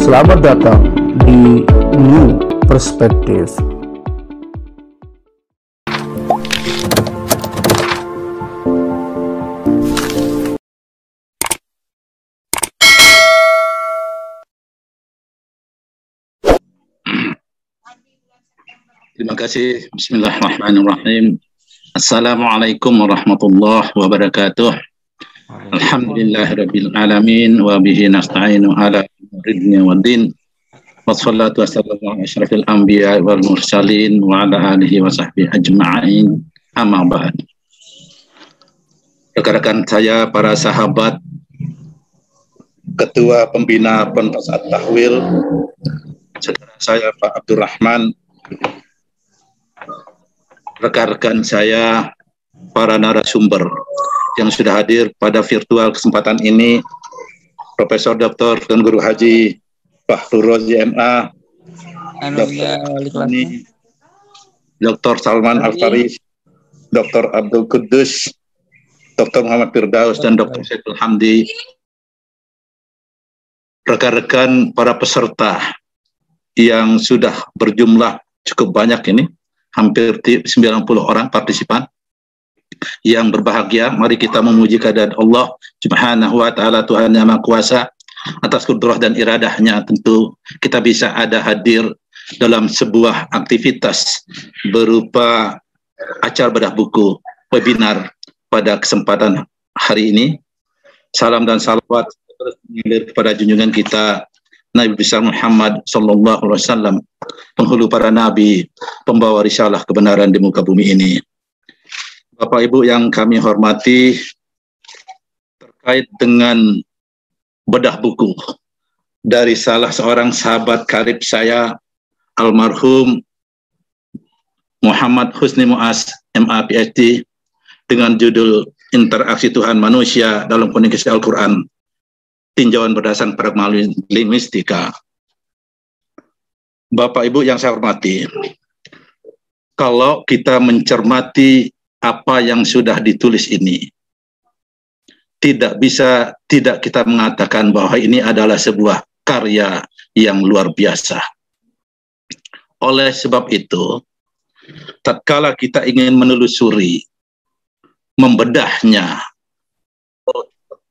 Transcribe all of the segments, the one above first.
Selamat datang di New Perspective. Terima kasih. Bismillahirrahmanirrahim. Assalamualaikum warahmatullahi wabarakatuh. Alhamdulillahirabbil alamin wa bihi nasta'inu ala ridni waddin. Wassalatu wassalamu ala asyrafil anbiya wal mursalin wa ala alihi wa sahbihi ajma'in. Amma ba'd. Rekan-rekan saya, para sahabat, Ketua Pembina Ponpes At-Tahwil, saudara saya Pak Abdurrahman, rekan-rekan saya, para narasumber yang sudah hadir pada virtual kesempatan ini, Profesor Dr. dan Guru Haji Fahrul Razi MA, Dr. Salman Al-Faris, Dr. Abdul Kudus, Dr. Muhammad Firdaus, dan Dr. Saiful Hamdi, rekan-rekan para peserta yang sudah berjumlah cukup banyak ini, hampir 90 orang partisipan yang berbahagia. Mari kita memuji kehadirat Allah Subhanahu wa taala, Tuhan yang Maha Kuasa. Atas kudrah dan iradahnya tentu kita bisa ada hadir dalam sebuah aktivitas berupa acara bedah buku webinar pada kesempatan hari ini. Salam dan salawat mengalir kepada junjungan kita Nabi besar Muhammad sallallahu alaihi wasallam, penghulu para nabi, pembawa risalah kebenaran di muka bumi ini. Bapak Ibu yang kami hormati, terkait dengan bedah buku dari salah seorang sahabat karib saya, almarhum Muhammad Husni Mu'az MA PhD, dengan judul Interaksi Tuhan Manusia dalam Komunikasi Al-Quran, tinjauan berdasarkan pragmatisme linguistika. Bapak Ibu yang saya hormati, kalau kita mencermati apa yang sudah ditulis ini, tidak bisa tidak kita mengatakan bahwa ini adalah sebuah karya yang luar biasa. Oleh sebab itu, tatkala kita ingin menelusuri, membedahnya,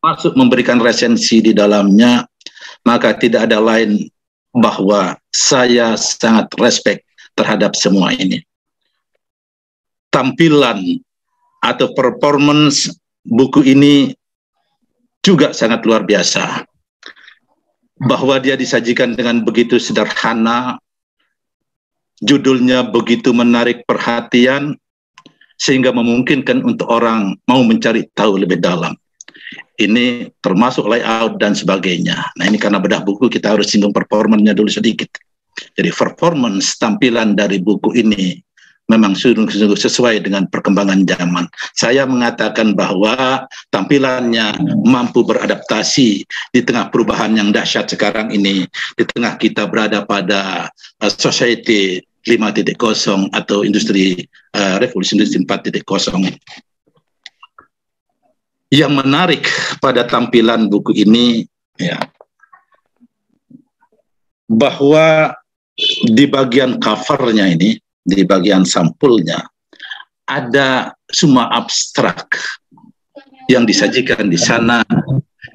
masuk memberikan resensi di dalamnya, maka tidak ada lain bahwa saya sangat respect terhadap semua ini. Tampilan atau performance buku ini juga sangat luar biasa. Bahwa dia disajikan dengan begitu sederhana, judulnya begitu menarik perhatian, sehingga memungkinkan untuk orang mau mencari tahu lebih dalam. Ini termasuk layout dan sebagainya. Nah, ini karena bedah buku kita harus singgung performanya dulu sedikit. Jadi performance tampilan dari buku ini memang sungguh-sungguh sesuai dengan perkembangan zaman. Saya mengatakan bahwa tampilannya mampu beradaptasi di tengah perubahan yang dahsyat sekarang ini, di tengah kita berada pada society 5.0 atau industri revolusi industri 4.0. Yang menarik pada tampilan buku ini, ya, bahwa di bagian covernya ini, di bagian sampulnya, ada semua abstrak yang disajikan di sana,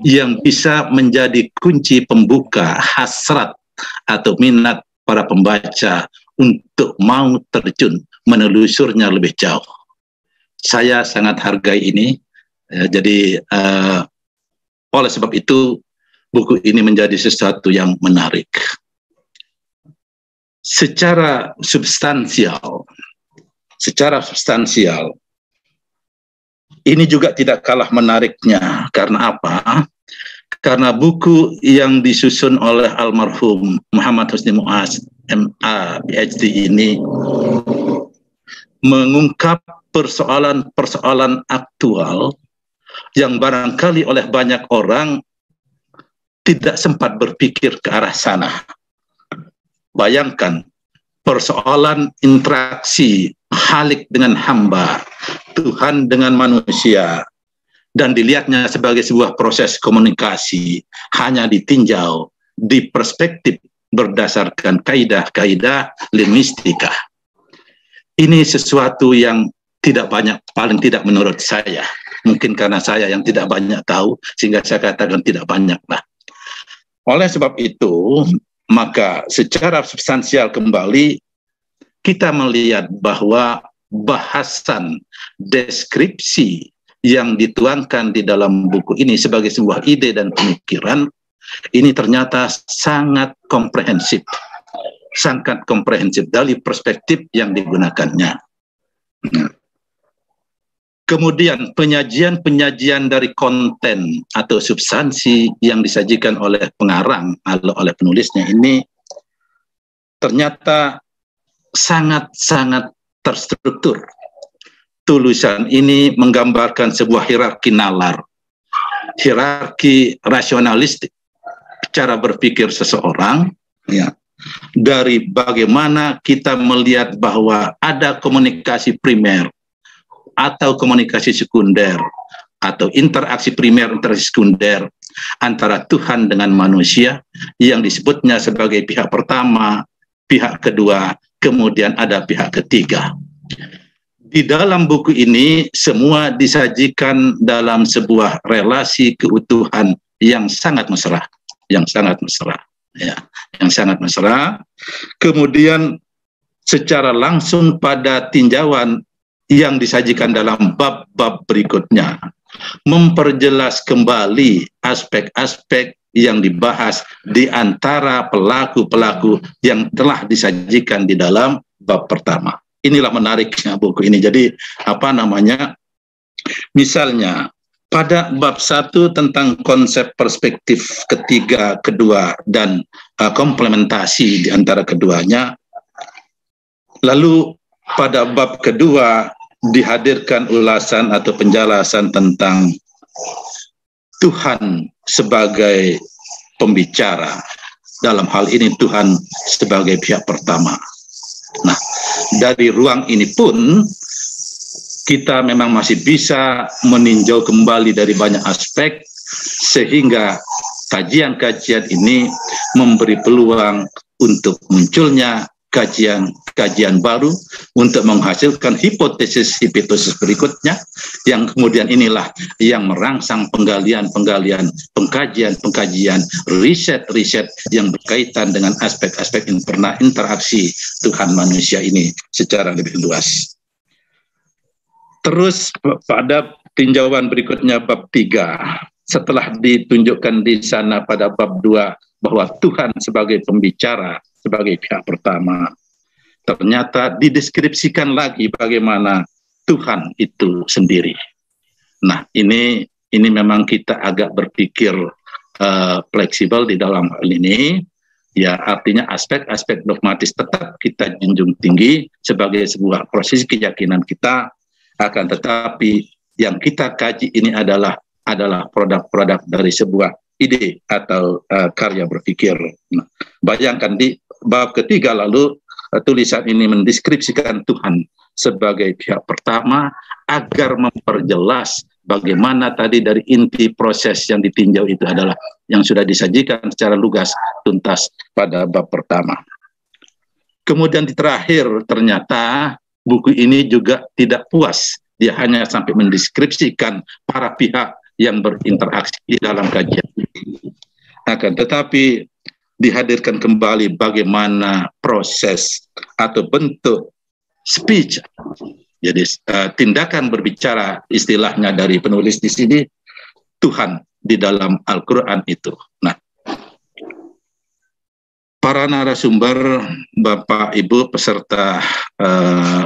yang bisa menjadi kunci pembuka hasrat atau minat para pembaca untuk mau terjun menelusurnya lebih jauh. Saya sangat hargai ini. Jadi oleh sebab itu buku ini menjadi sesuatu yang menarik. Secara substansial, ini juga tidak kalah menariknya. Karena apa? Karena buku yang disusun oleh almarhum Muhammad Husni Mu'az MA PhD ini mengungkap persoalan-persoalan aktual yang barangkali oleh banyak orang tidak sempat berpikir ke arah sana. Bayangkan persoalan interaksi Khalik dengan hamba, Tuhan dengan manusia, dan dilihatnya sebagai sebuah proses komunikasi hanya ditinjau di perspektif berdasarkan kaidah-kaidah linguistika. Ini sesuatu yang tidak banyak, paling tidak menurut saya. Mungkin karena saya yang tidak banyak tahu, sehingga saya katakan tidak banyak lah. Oleh sebab itu, maka secara substansial kembali, kita melihat bahwa bahasan deskripsi yang dituangkan di dalam buku ini sebagai sebuah ide dan pemikiran, ini ternyata sangat komprehensif dari perspektif yang digunakannya. Kemudian penyajian dari konten atau substansi yang disajikan oleh pengarang atau oleh penulisnya ini ternyata sangat-sangat terstruktur. Tulisan ini menggambarkan sebuah hierarki nalar, hierarki rasionalistik, cara berpikir seseorang, ya, dari bagaimana kita melihat bahwa ada komunikasi primer atau komunikasi sekunder atau interaksi primer, interaksi sekunder antara Tuhan dengan manusia yang disebutnya sebagai pihak pertama, pihak kedua, kemudian ada pihak ketiga. Di dalam buku ini semua disajikan dalam sebuah relasi keutuhan yang sangat mesra, ya, yang sangat mesra. Kemudian secara langsung pada tinjauan yang disajikan dalam bab-bab berikutnya memperjelas kembali aspek-aspek yang dibahas di antara pelaku-pelaku yang telah disajikan di dalam bab pertama. Inilah menariknya buku ini. Jadi misalnya pada bab 1 tentang konsep perspektif ketiga, kedua, dan komplementasi di antara keduanya. Lalu pada bab kedua dihadirkan ulasan atau penjelasan tentang Tuhan sebagai pembicara. Dalam hal ini Tuhan sebagai pihak pertama. Nah, dari ruang ini pun kita memang masih bisa meninjau kembali dari banyak aspek, sehingga kajian-kajian ini memberi peluang untuk munculnya kajian baru untuk menghasilkan hipotesis berikutnya, yang kemudian inilah yang merangsang pengkajian, riset yang berkaitan dengan aspek-aspek interaksi Tuhan manusia ini secara lebih luas. Terus pada tinjauan berikutnya bab 3, setelah ditunjukkan di sana pada bab 2 bahwa Tuhan sebagai pembicara, sebagai pihak pertama, ternyata dideskripsikan lagi bagaimana Tuhan itu sendiri. Nah, ini memang kita agak berpikir fleksibel di dalam hal ini, ya, artinya aspek-aspek dogmatis tetap kita junjung tinggi sebagai sebuah proses keyakinan kita, akan tetapi yang kita kaji ini adalah produk-produk dari sebuah ide atau karya berpikir. Nah, bayangkan di bab ketiga lalu tulisan ini mendeskripsikan Tuhan sebagai pihak pertama agar memperjelas bagaimana tadi dari inti proses yang ditinjau itu adalah yang sudah disajikan secara lugas tuntas pada bab pertama. Kemudian di terakhir ternyata buku ini juga tidak puas, dia hanya sampai mendeskripsikan para pihak yang berinteraksi di dalam kajian. Akan tetapi dihadirkan kembali bagaimana proses atau bentuk speech, jadi tindakan berbicara istilahnya dari penulis di sini, Tuhan di dalam Al-Quran itu. Nah, para narasumber, Bapak Ibu peserta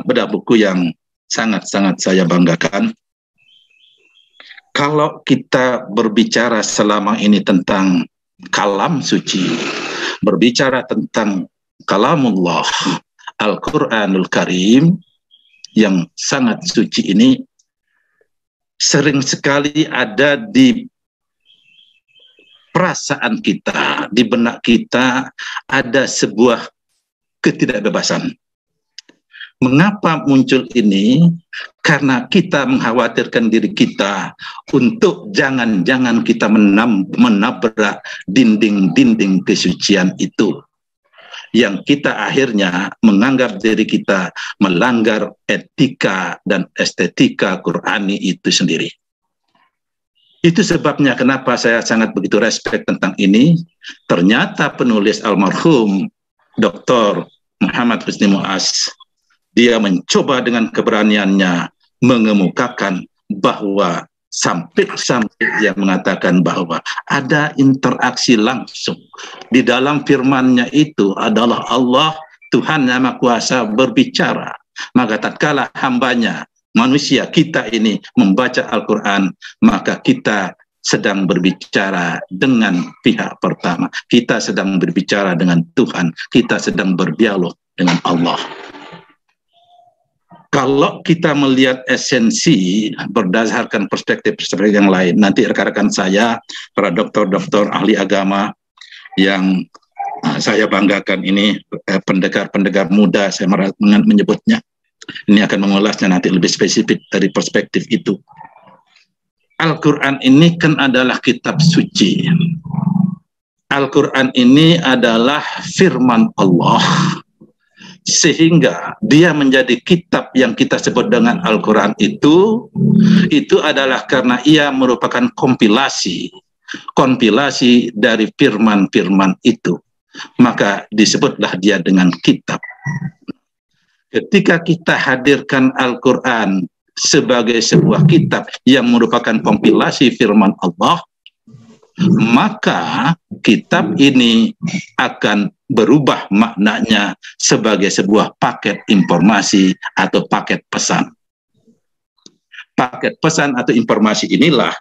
bedah buku yang sangat-sangat saya banggakan, kalau kita berbicara selama ini tentang kalam suci, berbicara tentang kalamullah, Al-Quranul Karim yang sangat suci ini, sering sekali ada di perasaan kita, di benak kita ada sebuah ketidakbebasan. Mengapa muncul ini? Karena kita mengkhawatirkan diri kita untuk jangan-jangan kita menabrak dinding-dinding kesucian itu, yang kita akhirnya menganggap diri kita melanggar etika dan estetika Qur'ani itu sendiri. Itu sebabnya kenapa saya sangat begitu respect tentang ini. Ternyata penulis almarhum Dr. Muhammad Husni Mu'az, dia mencoba dengan keberaniannya mengemukakan bahwa sampai dia mengatakan bahwa ada interaksi langsung di dalam firman-Nya itu adalah Allah Tuhan Yang Maha Kuasa berbicara. Maka tatkala hambanya manusia kita ini membaca Al-Quran, maka kita sedang berbicara dengan pihak pertama. Kita sedang berbicara dengan Tuhan. Kita sedang berdialog dengan Allah. Kalau kita melihat esensi berdasarkan perspektif-perspektif yang lain, nanti rekan-rekan saya, para dokter-dokter ahli agama yang saya banggakan ini, pendengar-pendengar muda, saya menyebutnya, ini akan mengulasnya nanti lebih spesifik dari perspektif itu. Al-Quran ini kan adalah kitab suci. Al-Quran ini adalah firman Allah, sehingga dia menjadi kitab yang kita sebut dengan Al-Quran itu adalah karena ia merupakan kompilasi dari firman-firman itu. Maka disebutlah dia dengan kitab. Ketika kita hadirkan Al-Quran sebagai sebuah kitab yang merupakan kompilasi firman Allah, maka kitab ini akan berubah maknanya sebagai sebuah paket informasi atau paket pesan. Paket pesan atau informasi inilah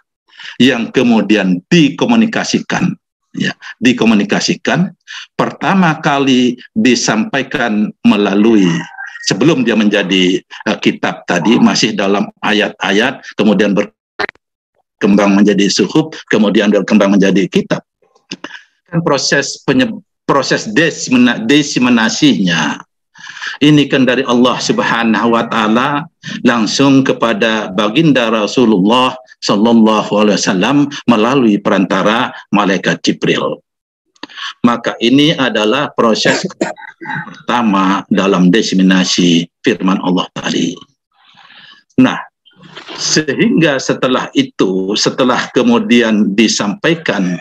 yang kemudian dikomunikasikan. Ya, dikomunikasikan pertama kali disampaikan melalui, sebelum dia menjadi kitab tadi masih dalam ayat-ayat, kemudian berkembang menjadi suhuf, kemudian berkembang menjadi kitab. Kan proses diseminasinya ini kan dari Allah Subhanahu wa taala langsung kepada baginda Rasulullah sallallahu alaihi wasallam melalui perantara malaikat Jibril. Maka ini adalah proses pertama dalam diseminasi firman Allah tadi. Nah, sehingga setelah itu, setelah kemudian disampaikan,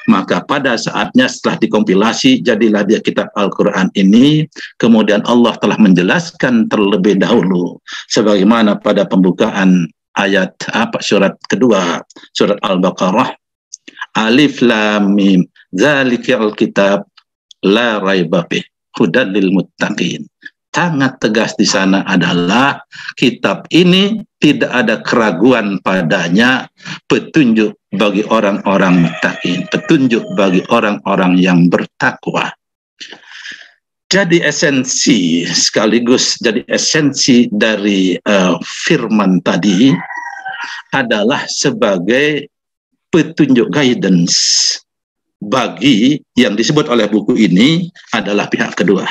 maka pada saatnya setelah dikompilasi, jadilah dia kitab Al-Quran ini. Kemudian Allah telah menjelaskan terlebih dahulu, sebagaimana pada pembukaan ayat surat kedua, surat Al-Baqarah, Alif Lam Mim, Dzalikal kitab la raiba fih, hudal lil muttaqin. Sangat tegas di sana adalah kitab ini tidak ada keraguan padanya, petunjuk bagi orang-orang muttaqin, petunjuk bagi orang-orang yang bertakwa. Jadi esensi sekaligus jadi esensi dari firman tadi adalah sebagai petunjuk guidance bagi yang disebut oleh buku ini adalah pihak kedua,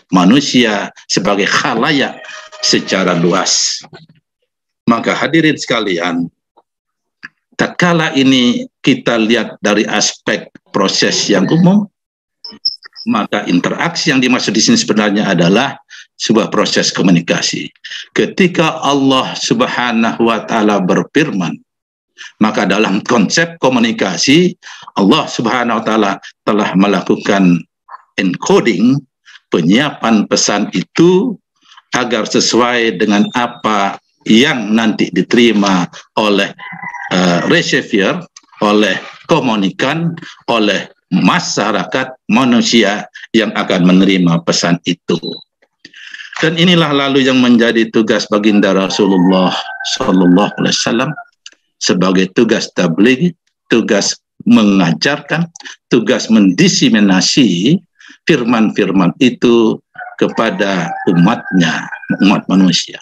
manusia sebagai khalayak secara luas. Maka hadirin sekalian, tatkala ini kita lihat dari aspek proses yang umum, maka interaksi yang dimaksud di sini sebenarnya adalah sebuah proses komunikasi. Ketika Allah Subhanahu wa taala berfirman, maka dalam konsep komunikasi Allah Subhanahu wa taala telah melakukan encoding, penyiapan pesan itu agar sesuai dengan apa yang nanti diterima oleh receiver, oleh komunikan, oleh masyarakat manusia yang akan menerima pesan itu. Dan inilah lalu yang menjadi tugas baginda Rasulullah Sallallahu Alaihi Wasallam sebagai tugas tabligh, tugas mengajarkan, tugas mendiseminasi firman-firman itu kepada umatnya, umat manusia.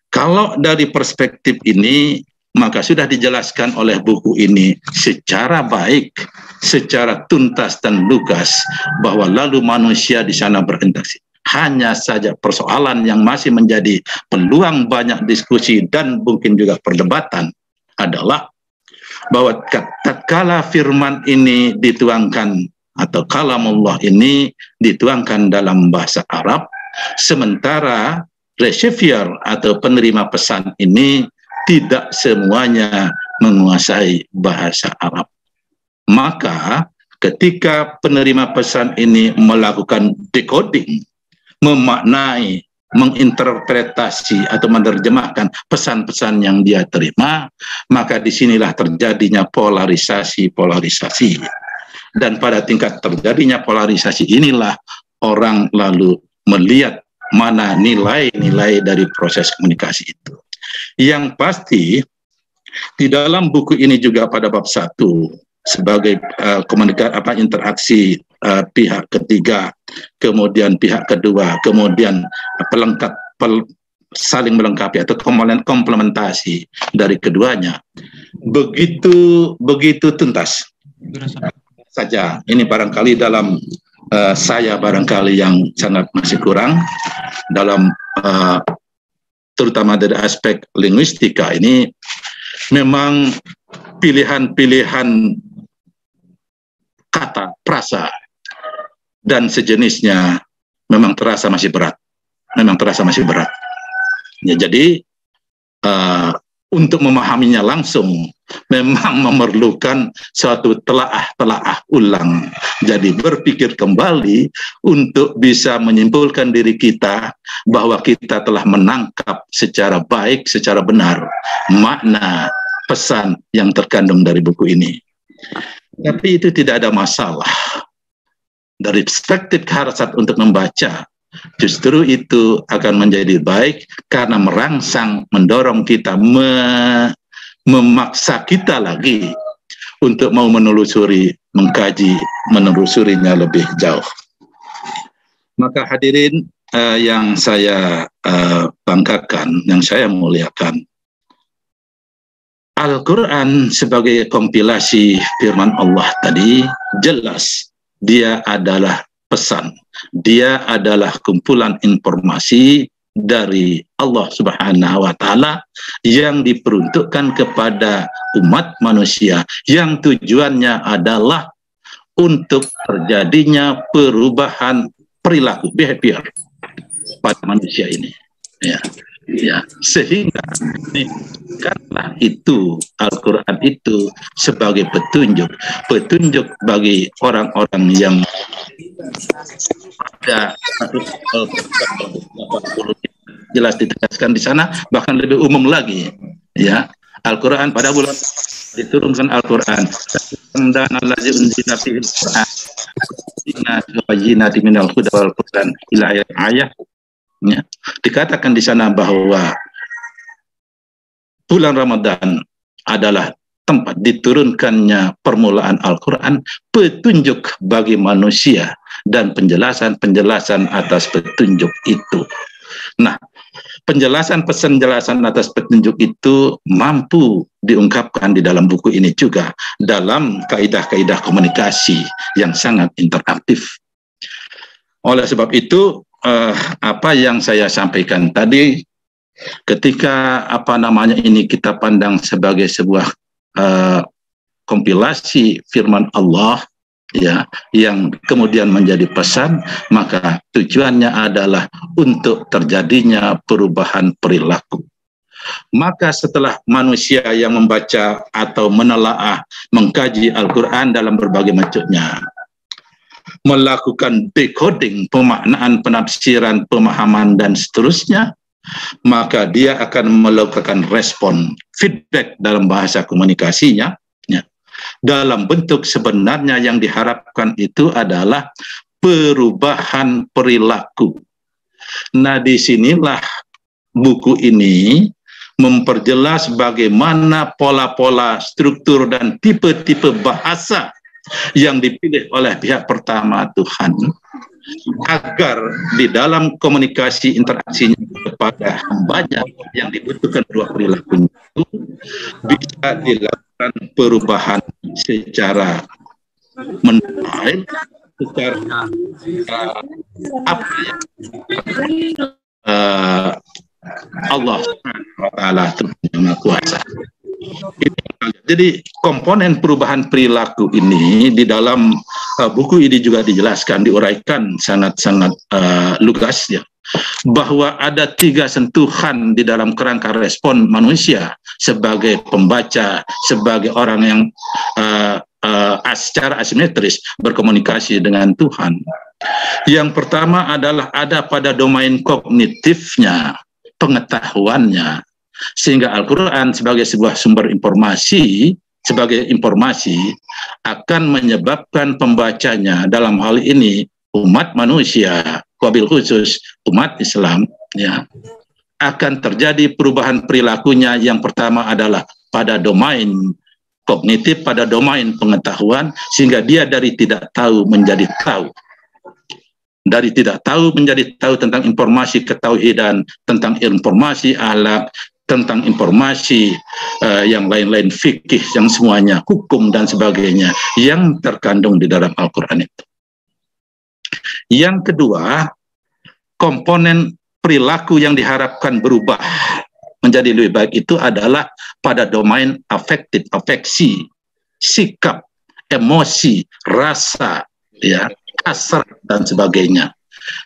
Kalau dari perspektif ini, maka sudah dijelaskan oleh buku ini secara baik, secara tuntas dan lugas, bahwa lalu manusia di sana berinteraksi. Hanya saja persoalan yang masih menjadi peluang banyak diskusi dan mungkin juga perdebatan adalah bahwa tatkala firman ini dituangkan atau kalamullah ini dituangkan dalam bahasa Arab, sementara receiver atau penerima pesan ini tidak semuanya menguasai bahasa Arab. Maka ketika penerima pesan ini melakukan decoding, memaknai, menginterpretasi atau menerjemahkan pesan-pesan yang dia terima, maka disinilah terjadinya polarisasi. Dan pada tingkat terjadinya polarisasi inilah orang lalu melihat mana nilai-nilai dari proses komunikasi itu. Yang pasti di dalam buku ini juga pada bab 1 sebagai interaksi pihak ketiga, kemudian pihak kedua, kemudian pelengkap saling melengkapi atau komplementasi dari keduanya, begitu tuntas saja. Ini barangkali dalam saya barangkali yang sangat masih kurang dalam terutama dari aspek linguistika ini, memang pilihan-pilihan kata, frasa, dan sejenisnya memang terasa masih berat. Ya, jadi untuk memahaminya langsung memang memerlukan suatu telaah ulang. Jadi berpikir kembali untuk bisa menyimpulkan diri kita bahwa kita telah menangkap secara baik, secara benar makna pesan yang terkandung dari buku ini. Tapi itu tidak ada masalah. Dari perspektif harasat untuk membaca, justru itu akan menjadi baik karena merangsang, mendorong kita, memaksa kita lagi untuk mau menelusuri, mengkaji, menelusurinya lebih jauh. Maka hadirin yang saya banggakan, yang saya muliakan, Al-Quran sebagai kompilasi firman Allah tadi jelas dia adalah pesan, dia adalah kumpulan informasi dari Allah Subhanahu wa Ta'ala yang diperuntukkan kepada umat manusia, yang tujuannya adalah untuk terjadinya perubahan perilaku, behavior pada manusia ini. Ya, sehingga karena itu Al-Quran itu sebagai petunjuk bagi orang-orang yang ada jelas ditegaskan di sana, bahkan lebih umum lagi. Ya, Al-Quran pada bulan diturunkan Al-Quran dan allazi unzila fihi al-Quran bayyinatin minal huda wal furqan ila ayat. Ya, dikatakan di sana bahwa bulan Ramadan adalah tempat diturunkannya permulaan Al-Quran, petunjuk bagi manusia dan penjelasan atas petunjuk itu. Nah, penjelasan atas petunjuk itu mampu diungkapkan di dalam buku ini juga dalam kaidah-kaidah komunikasi yang sangat interaktif. Oleh sebab itu, apa yang saya sampaikan tadi, ketika ini kita pandang sebagai sebuah kompilasi firman Allah, ya, yang kemudian menjadi pesan, maka tujuannya adalah untuk terjadinya perubahan perilaku. Maka setelah manusia yang membaca atau menelaah, mengkaji Al-Quran dalam berbagai macamnya, melakukan decoding, pemaknaan, penafsiran, pemahaman, dan seterusnya, maka dia akan melakukan respon, feedback dalam bahasa komunikasinya, ya, dalam bentuk sebenarnya yang diharapkan itu adalah perubahan perilaku. Nah, disinilah buku ini memperjelas bagaimana pola-pola, struktur, dan tipe-tipe bahasa yang dipilih oleh pihak pertama Tuhan agar di dalam komunikasi interaksinya kepada hambanya yang dibutuhkan dua perilaku itu bisa dilakukan perubahan secara mendetail secara apa ya, Allah SWT yang Maha Kuasa. Jadi komponen perubahan perilaku ini di dalam buku ini juga dijelaskan, diuraikan sangat-sangat lugas ya, bahwa ada 3 sentuhan di dalam kerangka respon manusia sebagai pembaca, sebagai orang yang secara asimetris berkomunikasi dengan Tuhan. Yang pertama adalah ada pada domain kognitifnya, pengetahuannya, sehingga Al-Quran sebagai sebuah sumber informasi, akan menyebabkan pembacanya, dalam hal ini umat manusia, wabil khusus umat Islam, ya, akan terjadi perubahan perilakunya. Yang pertama adalah pada domain kognitif, pada domain pengetahuan, sehingga dia dari tidak tahu menjadi tahu. Dari tidak tahu menjadi tahu tentang informasi ketauhidan, tentang informasi akhlak, tentang informasi yang lain-lain, fikih, yang semuanya, hukum dan sebagainya, yang terkandung di dalam Al-Quran itu. Yang kedua, komponen perilaku yang diharapkan berubah menjadi lebih baik itu adalah pada domain afektif, afeksi, sikap, emosi, rasa, ya, hasrat dan sebagainya.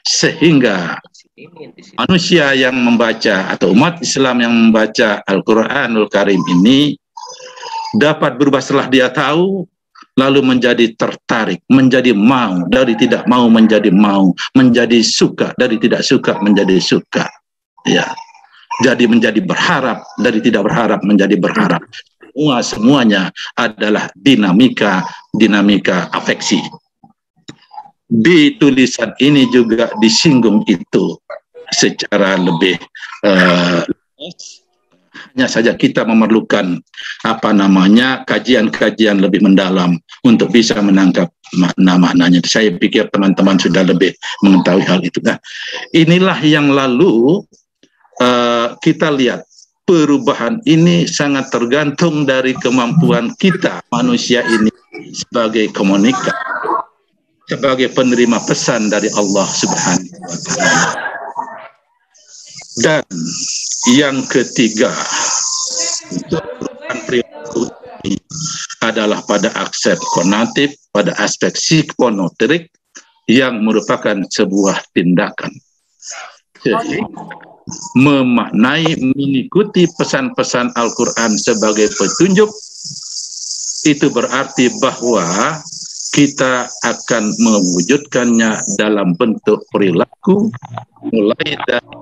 Sehingga manusia yang membaca atau umat Islam yang membaca Al-Quranul Karim ini dapat berubah setelah dia tahu, lalu menjadi tertarik, menjadi mau, dari tidak mau menjadi mau, menjadi suka, dari tidak suka menjadi suka, ya. Jadi menjadi berharap, dari tidak berharap menjadi berharap. Semuanya adalah dinamika afeksi. Di tulisan ini juga disinggung itu secara lebih hanya saja kita memerlukan kajian-kajian lebih mendalam untuk bisa menangkap makna-maknanya. Saya pikir teman-teman sudah lebih mengetahui hal itu. Nah, inilah yang lalu kita lihat perubahan ini sangat tergantung dari kemampuan kita manusia ini sebagai komunikator, sebagai penerima pesan dari Allah Subhanahu wa Ta'ala. Dan yang ketiga, perubahan perilaku ini adalah pada aspek kognitif, pada aspek psikomotorik yang merupakan sebuah tindakan. Jadi, memaknai, mengikuti pesan-pesan Al-Quran sebagai petunjuk, itu berarti bahwa kita akan mewujudkannya dalam bentuk perilaku, mulai dari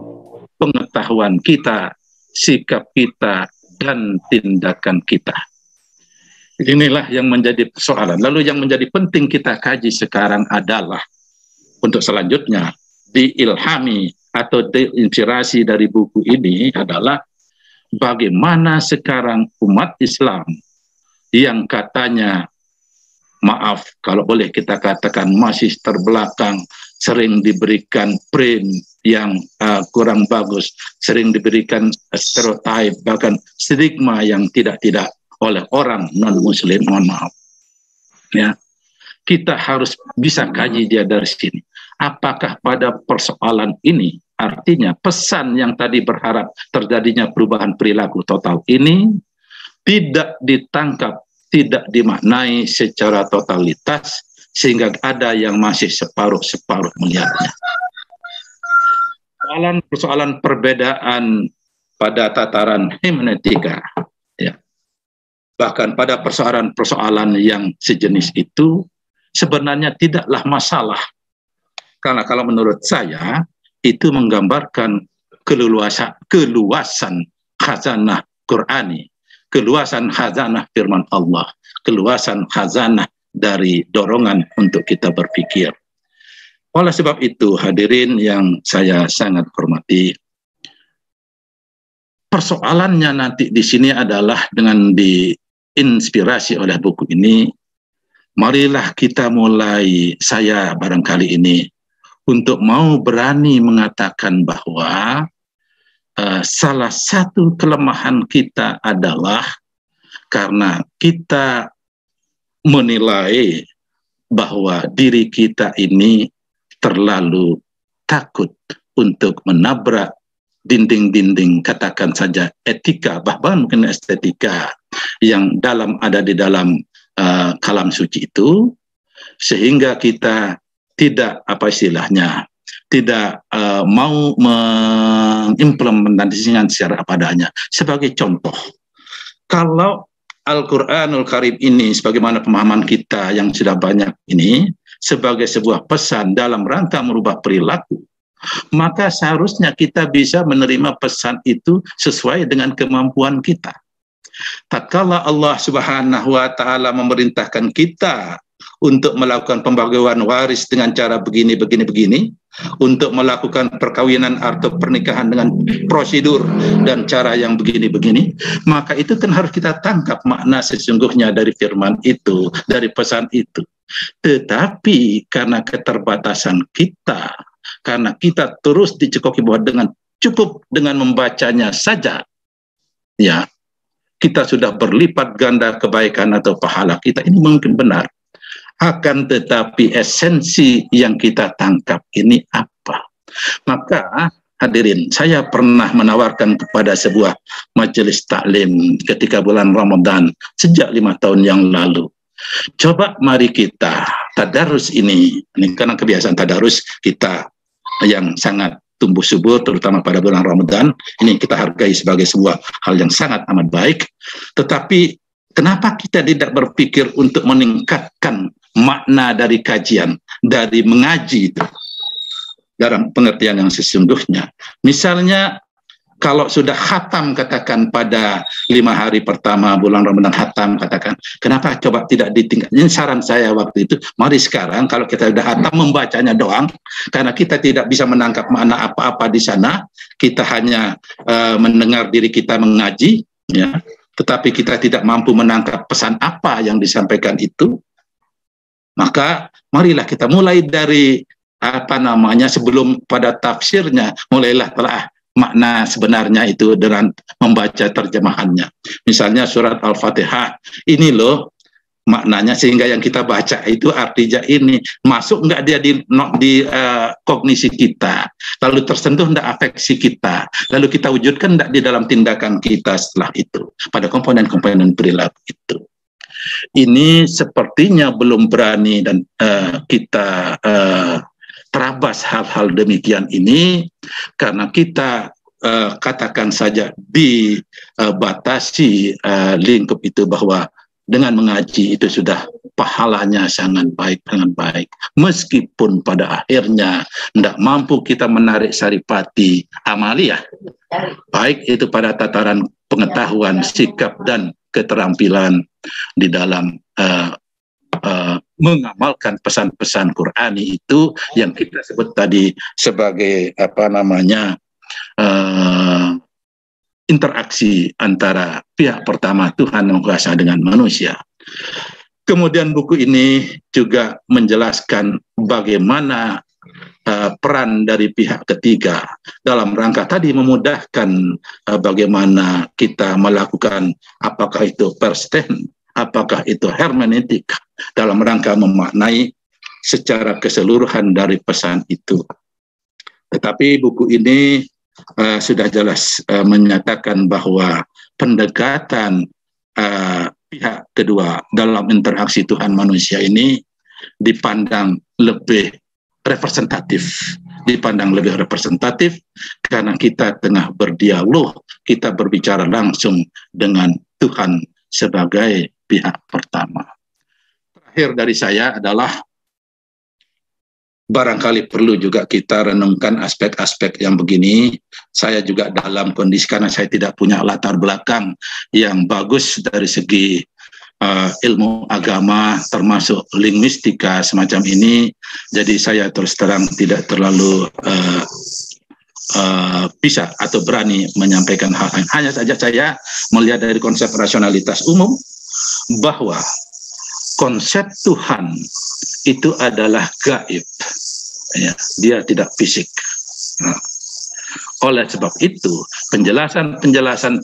pengetahuan kita, sikap kita, dan tindakan kita. Inilah yang menjadi persoalan. Lalu yang menjadi penting kita kaji sekarang adalah, untuk selanjutnya diilhami atau diinspirasi dari buku ini adalah bagaimana sekarang umat Islam yang katanya, maaf kalau boleh kita katakan, masih terbelakang, sering diberikan frame yang kurang bagus, sering diberikan stereotip, bahkan stigma yang tidak oleh orang non-muslim, mohon maaf. Ya, kita harus bisa kaji dia dari sini. Apakah pada persoalan ini, artinya pesan yang tadi berharap terjadinya perubahan perilaku total ini tidak ditangkap, tidak dimaknai secara totalitas, sehingga ada yang masih separuh-separuh melihatnya. Persoalan perbedaan pada tataran hermeneutika, ya, bahkan pada persoalan-persoalan yang sejenis itu sebenarnya tidaklah masalah. Karena kalau menurut saya, itu menggambarkan keluasan khazanah Qur'ani, keluasan khazanah firman Allah, keluasan khazanah dari dorongan untuk kita berpikir. Oleh sebab itu, hadirin yang saya sangat hormati, persoalannya nanti di sini adalah dengan diinspirasi oleh buku ini, marilah kita mulai, saya barangkali ini, untuk mau berani mengatakan bahwa salah satu kelemahan kita adalah karena kita menilai bahwa diri kita ini terlalu takut untuk menabrak dinding-dinding, katakan saja etika, bahkan mungkin estetika yang ada di dalam kalam suci itu, sehingga kita tidak tidak mau mengimplementasikan secara apa adanya. Sebagai contoh, kalau Al-Quranul Karim ini, sebagaimana pemahaman kita yang sudah banyak ini, sebagai sebuah pesan dalam rangka merubah perilaku, maka seharusnya kita bisa menerima pesan itu sesuai dengan kemampuan kita. Tatkala Allah Subhanahu wa Ta'ala memerintahkan kita untuk melakukan pembagian waris dengan cara begini, untuk melakukan perkawinan atau pernikahan dengan prosedur dan cara yang begini, maka itu kan harus kita tangkap makna sesungguhnya dari firman itu, dari pesan itu. Tetapi karena keterbatasan kita, karena kita terus dicekoki bahwa cukup dengan membacanya saja, ya, kita sudah berlipat ganda kebaikan atau pahala kita, ini mungkin benar. Akan tetapi esensi yang kita tangkap ini apa? Maka hadirin, saya pernah menawarkan kepada sebuah majelis taklim ketika bulan Ramadan sejak 5 tahun yang lalu. Coba mari kita tadarus ini karena kebiasaan tadarus kita yang sangat tumbuh subur, terutama pada bulan Ramadan, ini kita hargai sebagai sebuah hal yang sangat amat baik. Tetapi kenapa kita tidak berpikir untuk meningkatkan makna dari kajian, dari mengaji itu dalam pengertian yang sesungguhnya? Misalnya kalau sudah khatam, katakan pada 5 hari pertama bulan Ramadan khatam, katakan, kenapa coba tidak ditingkat? Ini saran saya waktu itu, mari sekarang kalau kita sudah khatam membacanya doang, karena kita tidak bisa menangkap makna apa-apa di sana, kita hanya mendengar diri kita mengaji, ya, tetapi kita tidak mampu menangkap pesan apa yang disampaikan itu. Maka marilah kita mulai dari sebelum pada tafsirnya, mulailah telah makna sebenarnya itu dengan membaca terjemahannya. Misalnya surat Al-Fatihah, ini loh maknanya, sehingga yang kita baca itu artinya ini masuk enggak dia di kognisi kita, lalu tersentuh enggak afeksi kita, lalu kita wujudkan enggak di dalam tindakan kita setelah itu pada komponen-komponen perilaku itu. Ini sepertinya belum berani dan kita terabas hal-hal demikian ini karena kita katakan saja dibatasi lingkup itu, bahwa dengan mengaji itu sudah pahalanya sangat baik, meskipun pada akhirnya tidak mampu kita menarik saripati amaliyah, baik itu pada tataran pengetahuan, sikap, dan keterampilan di dalam mengamalkan pesan-pesan Qur'ani itu yang kita sebut tadi sebagai interaksi antara pihak pertama Tuhan Yang Kuasa dengan manusia. Kemudian buku ini juga menjelaskan bagaimana peran dari pihak ketiga dalam rangka tadi memudahkan bagaimana kita melakukan, apakah itu persten, apakah itu hermeneutik, dalam rangka memaknai secara keseluruhan dari pesan itu. Tetapi buku ini sudah jelas menyatakan bahwa pendekatan pihak kedua dalam interaksi Tuhan manusia ini dipandang lebih representatif, karena kita tengah berdialog, kita berbicara langsung dengan Tuhan sebagai pihak pertama. Terakhir dari saya adalah barangkali perlu juga kita renungkan aspek-aspek yang begini. Saya juga dalam kondisi, karena saya tidak punya latar belakang yang bagus dari segi ilmu agama, termasuk linguistika semacam ini, jadi saya terus terang tidak terlalu bisa atau berani menyampaikan hal lain. Hanya saja saya melihat dari konsep rasionalitas umum bahwa konsep Tuhan itu adalah gaib, ya, dia tidak fisik. Oleh sebab itu, penjelasan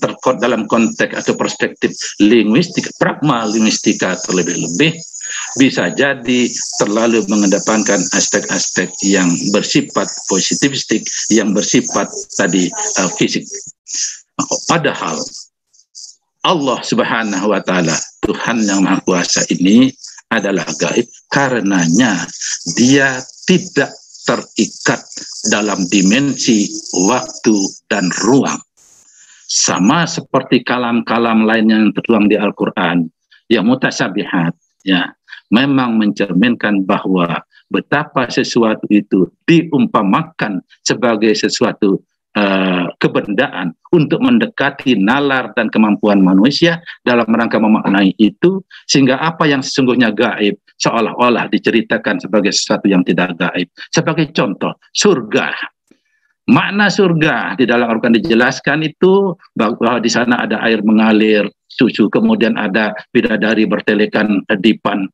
terkait dalam konteks atau perspektif linguistik, pragma linguistika terlebih-lebih, bisa jadi terlalu mengedepankan aspek-aspek yang bersifat positivistik, yang bersifat tadi fisik. Padahal Allah Subhanahu wa Ta'ala, Tuhan yang Maha Kuasa ini adalah gaib, karenanya Dia tidak terikat dalam dimensi waktu dan ruang. Sama seperti kalam-kalam lain yang tertuang di Al-Quran, yang mutasyabihat, ya, memang mencerminkan bahwa betapa sesuatu itu diumpamakan sebagai sesuatu kebendaan untuk mendekati nalar dan kemampuan manusia dalam rangka memaknai itu, sehingga apa yang sesungguhnya gaib seolah-olah diceritakan sebagai sesuatu yang tidak gaib. Sebagai contoh, surga. Makna surga di dalam Al-Quran dijelaskan itu bahwa di sana ada air mengalir, susu, kemudian ada bidadari bertelekan dipan,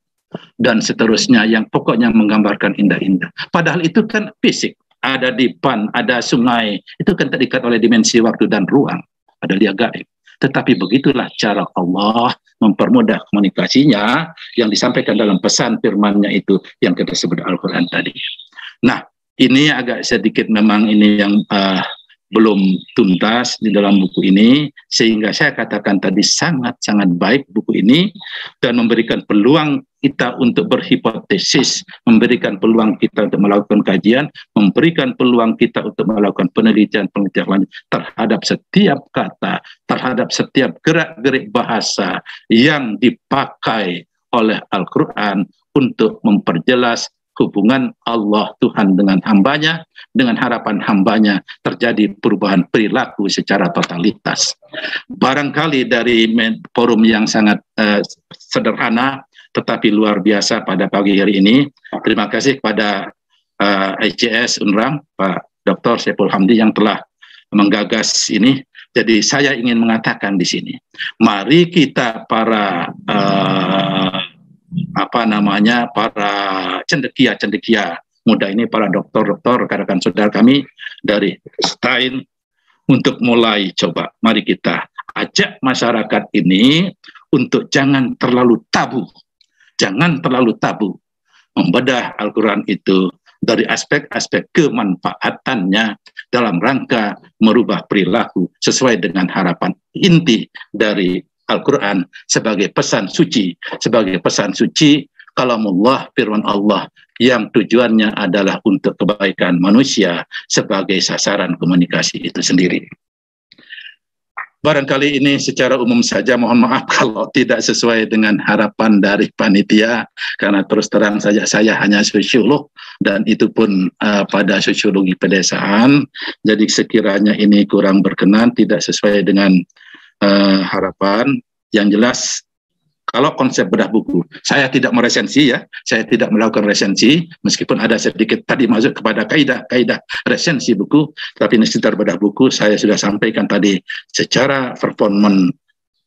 dan seterusnya yang pokoknya menggambarkan indah-indah. Padahal itu kan fisik. Ada dipan, ada sungai, itu kan terikat oleh dimensi waktu dan ruang, ada dia gaib. Tetapi begitulah cara Allah mempermudah komunikasinya yang disampaikan dalam pesan firman-Nya itu yang kita sebut Al-Quran tadi. Nah, ini agak sedikit memang ini yang belum tuntas di dalam buku ini, sehingga saya katakan tadi sangat-sangat baik buku ini dan memberikan peluang kita untuk berhipotesis, memberikan peluang kita untuk melakukan kajian, memberikan peluang kita untuk melakukan penelitian lanjut terhadap setiap kata, terhadap setiap gerak-gerik bahasa yang dipakai oleh Al-Quran untuk memperjelas hubungan Allah Tuhan dengan hambanya, dengan harapan hambanya terjadi perubahan perilaku secara totalitas. Barangkali dari forum yang sangat sederhana tetapi luar biasa pada pagi hari ini, terima kasih kepada ICS Unrang, Pak Dr. Saiful Hamdi yang telah menggagas ini. Jadi saya ingin mengatakan di sini, mari kita para para cendekia muda ini, para dokter-dokter, rekan-rekan saudara kami dari Stein, untuk mulai coba, mari kita ajak masyarakat ini untuk jangan terlalu tabu membedah Al-Quran itu dari aspek-aspek kemanfaatannya dalam rangka merubah perilaku sesuai dengan harapan inti dari Al-Quran sebagai pesan suci, kalamullah, firman Allah yang tujuannya adalah untuk kebaikan manusia sebagai sasaran komunikasi itu sendiri. Barangkali ini secara umum saja, mohon maaf kalau tidak sesuai dengan harapan dari panitia, karena terus terang saja saya hanya sosiolog, dan itu pun pada sosiologi pedesaan. Jadi sekiranya ini kurang berkenan, tidak sesuai dengan harapan, yang jelas kalau konsep bedah buku, saya tidak meresensi ya, saya tidak melakukan resensi, meskipun ada sedikit tadi masuk kepada kaidah resensi buku, tapi ini sekitar bedah buku, saya sudah sampaikan tadi secara performan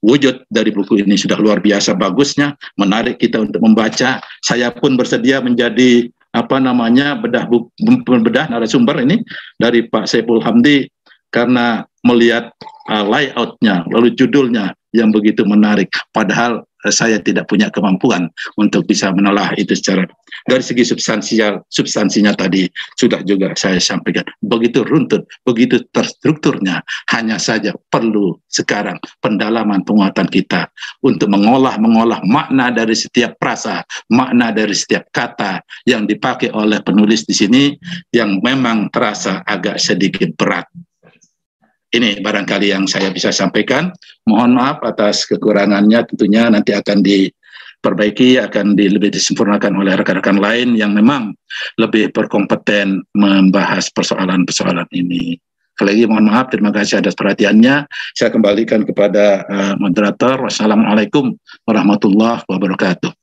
wujud dari buku ini sudah luar biasa bagusnya, menarik kita untuk membaca. Saya pun bersedia menjadi bedah narasumber ini dari Pak Saiful Hamdi, karena melihat layoutnya, lalu judulnya yang begitu menarik, padahal saya tidak punya kemampuan untuk bisa menelaah itu secara dari segi substansinya tadi sudah juga saya sampaikan. Begitu runtut, begitu terstrukturnya, hanya saja perlu sekarang pendalaman penguatan kita untuk mengolah makna dari setiap frasa, makna dari setiap kata yang dipakai oleh penulis di sini yang memang terasa agak sedikit berat. Ini barangkali yang saya bisa sampaikan. Mohon maaf atas kekurangannya, tentunya nanti akan diperbaiki, akan lebih disempurnakan oleh rekan-rekan lain yang memang lebih berkompeten membahas persoalan-persoalan ini. Sekali lagi mohon maaf, terima kasih atas perhatiannya. Saya kembalikan kepada moderator. Wassalamualaikum warahmatullahi wabarakatuh.